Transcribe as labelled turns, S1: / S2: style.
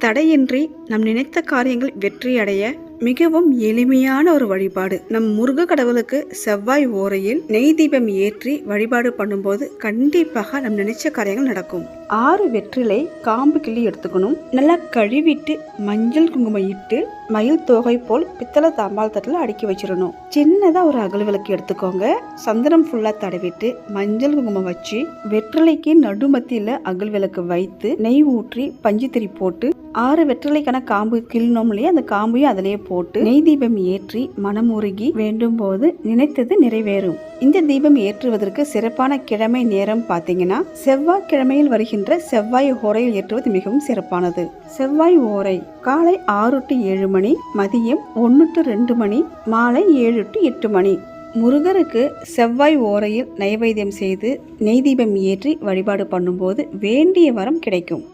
S1: தடையின்றி நம் நினைத்த காரியங்கள் வெற்றியடைய மிகவும் எளிமையான ஒரு வழிபாடு. நம் முருக கடவுளுக்கு செவ்வாய் ஓரையில் நெய் தீபம் ஏற்றி வழிபாடு பண்ணும்போது கண்டிப்பாக நம் நினைச்ச காரியங்கள் நடக்கும். 6 வெற்றிலை காம்பு கிள்ளி எடுத்துக்கணும். நல்லா கழுவிட்டு மஞ்சள் குங்குமம் இட்டு மயில் தோகை போல் பித்தளை தாம்பால் தட்டில் அடுக்கி வச்சிடணும். சின்னதா ஒரு அகல் விளக்கு எடுத்துக்கோங்க. சந்தனம் ஃபுல்லா தடவிட்டு மஞ்சள் குங்குமம் வச்சு வெற்றிலைக்கு நடுமத்தியில அகல் விளக்கு வைத்து நெய் ஊற்றி பஞ்சுத்திரி போட்டு 6 வெற்றிலைக்கான காம்பு கிள்ளணும் இல்லையா, அந்த காம்பையும் அதிலேயே போட்டு நெய் தீபம் ஏற்றி மனமுருகி வேண்டும் போது நினைத்தது நிறைவேறும். இந்த தீபம் ஏற்றுவதற்கு சிறப்பான கிழமை நேரம் பார்த்தீங்கன்னா செவ்வாய் கிழமையில் வருகின்ற செவ்வாய் ஓரையில் ஏற்றுவது மிகவும் சிறப்பானது. செவ்வாய் ஓரை காலை 6 to 7 மணி, மதியம் 1 to 2 மணி, மாலை 7 to 8 மணி. முருகருக்கு செவ்வாய் ஓரையில் நைவேத்தியம் செய்து நெய் தீபம் ஏற்றி வழிபாடு பண்ணும்போது வேண்டிய வரம் கிடைக்கும்.